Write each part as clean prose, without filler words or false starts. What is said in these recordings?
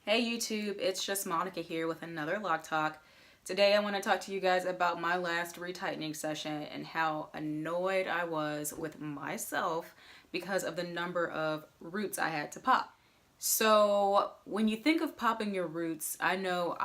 Hey YouTube, it's just Monica here with another Loc Talk. Today I want to talk to you guys about my last retightening session and how annoyed I was with myself because of the number of roots I had to pop. So when you think of popping your roots, I know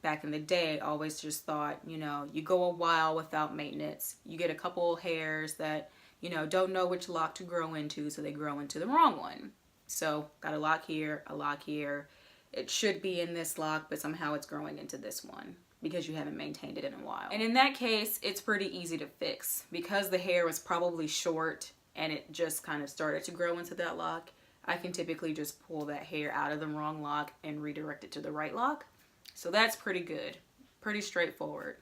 back in the day, always just thought, you go a while without maintenance. You get a couple hairs that, don't know which lock to grow into, so they grow into the wrong one. So got a lock here, a lock here. It should be in this lock, but somehow it's growing into this one because you haven't maintained it in a while. And in that case, it's pretty easy to fix because the hair was probably short and it just kind of started to grow into that lock. I can typically just pull that hair out of the wrong lock and redirect it to the right lock. So that's pretty good, pretty straightforward.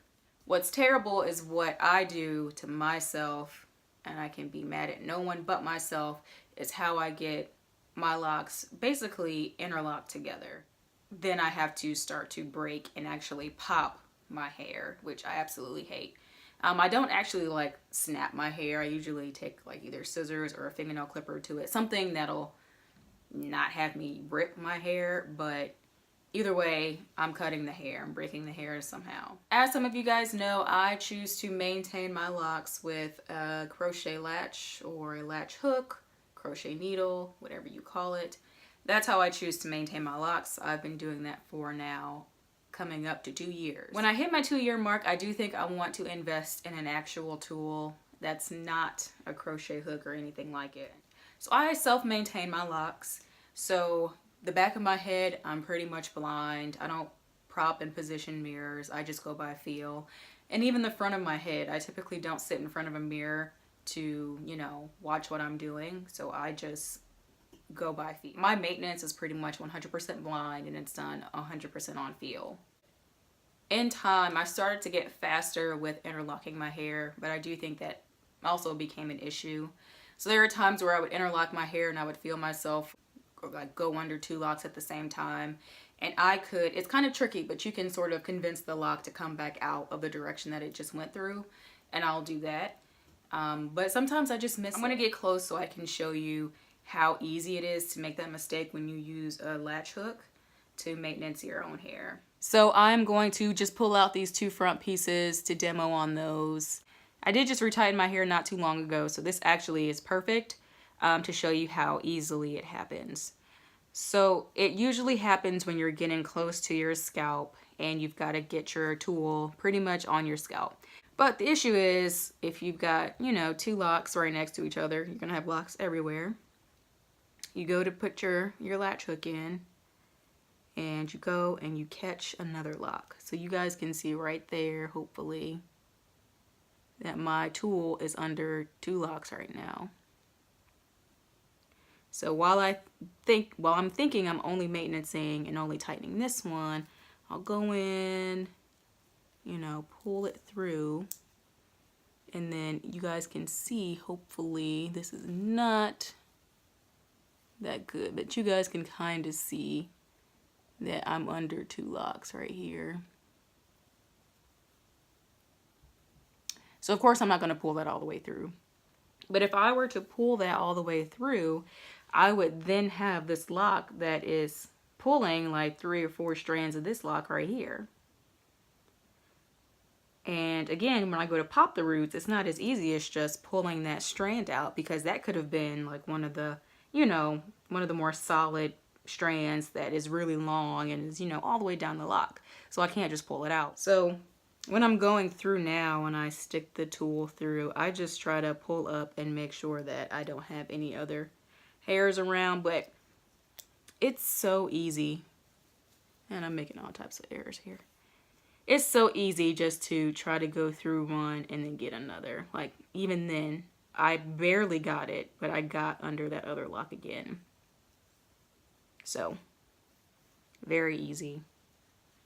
What's terrible is what I do to myself, and I can be mad at no one but myself, is how I get my locks basically interlocked together. Then I have to start to break and actually pop my hair, which I absolutely hate. I don't actually like snap my hair. I usually take like either scissors or a fingernail clipper to it, something that'll not have me rip my hair, but either way, I'm cutting the hair. I'm breaking the hair somehow. As some of you guys know, I choose to maintain my locks with a crochet latch or a latch hook, crochet needle, whatever you call it. That's how I choose to maintain my locks. I've been doing that for now coming up to 2 years. When I hit my 2-year mark, I do think I want to invest in an actual tool that's not a crochet hook or anything like it. So I self-maintain my locks. So the back of my head, I'm pretty much blind. I don't prop and position mirrors. I just go by feel. And even the front of my head, I typically don't sit in front of a mirror to, watch what I'm doing. So I just go by feel. My maintenance is pretty much 100% blind and it's done 100% on feel. In time, I started to get faster with interlocking my hair, but I do think that also became an issue. So there are times where I would interlock my hair and I would feel myself like go under 2 locks at the same time. And it's kind of tricky, but you can sort of convince the lock to come back out of the direction that it just went through. And I'll do that. But sometimes I just miss it. I'm going to get close so I can show you how easy it is to make that mistake when you use a latch hook to maintenance your own hair. So I'm going to just pull out these 2 front pieces to demo on those. I did just retighten my hair not too long ago, so this actually is perfect to show you how easily it happens. So it usually happens when you're getting close to your scalp and you've got to get your tool pretty much on your scalp. But the issue is if you've got, 2 locks right next to each other, you're going to have locks everywhere. You go to put your latch hook in and you go and you catch another lock. So you guys can see right there, hopefully, that my tool is under 2 locks right now. So while I'm thinking I'm only maintaining and only tightening this one, I'll go in, pull it through, and then you guys can see, hopefully, this is not that good, but you guys can kind of see that I'm under 2 locks right here. So of course I'm not going to pull that all the way through. But if I were to pull that all the way through, I would then have this lock that is pulling like 3 or 4 strands of this lock right here. And again, when I go to pop the roots, it's not as easy as just pulling that strand out, because that could have been like one of the more solid strands that is really long and is, all the way down the lock. So I can't just pull it out. So when I'm going through now and I stick the tool through, I just try to pull up and make sure that I don't have any other hairs around, but it's so easy. And I'm making all types of errors here. It's so easy just to try to go through one and then get another. Like even then, I barely got it, but I got under that other lock again. So, very easy.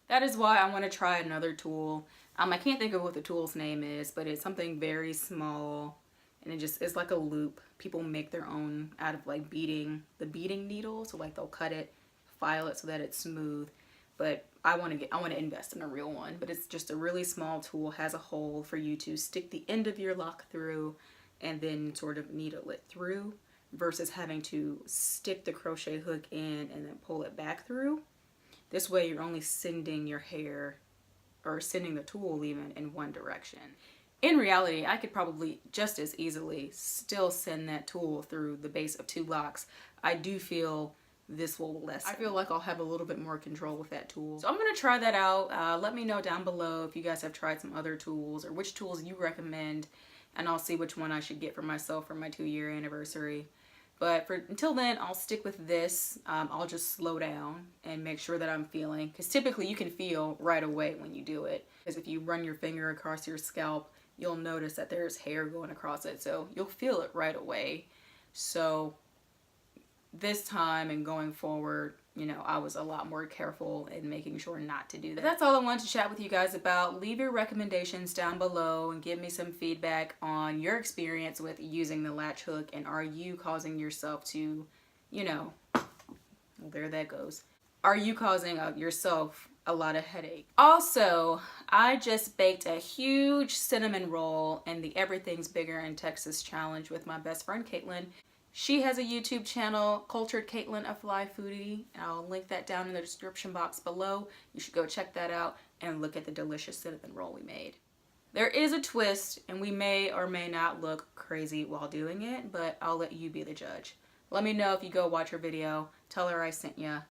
That is why I want to try another tool. I can't think of what the tool's name is, but it's something very small. And it's like a loop. People make their own out of like the beading needle. So like they'll cut it, file it so that it's smooth. But I want to invest in a real one. But it's just a really small tool, has a hole for you to stick the end of your lock through and then sort of needle it through, versus having to stick the crochet hook in and then pull it back through. This way you're only sending your hair, or sending the tool even, in one direction. In reality, I could probably just as easily still send that tool through the base of 2 locks. I do feel this will lessen. I feel like I'll have a little bit more control with that tool. So I'm gonna try that out. Let me know down below if you guys have tried some other tools or which tools you recommend, and I'll see which one I should get for myself for my 2-year anniversary. But until then, I'll stick with this. I'll just slow down and make sure that I'm feeling, because typically you can feel right away when you do it. Because if you run your finger across your scalp, you'll notice that there's hair going across it, so you'll feel it right away. So this time and going forward, you know, I was a lot more careful in making sure not to do that. But that's all I wanted to chat with you guys about. Leave your recommendations down below and give me some feedback on your experience with using the latch hook, and are you causing yourself to, you know, well, there that goes. Are you causing yourself a lot of headache? Also, I just baked a huge cinnamon roll in the Everything's Bigger in Texas challenge with my best friend Caitlin. She has a YouTube channel, Cultured Caitlin, a Fly Foodie. I'll link that down in the description box below. You should go check that out and look at the delicious cinnamon roll we made. There is a twist, and we may or may not look crazy while doing it, but I'll let you be the judge. Let me know if you go watch her video. Tell her I sent ya.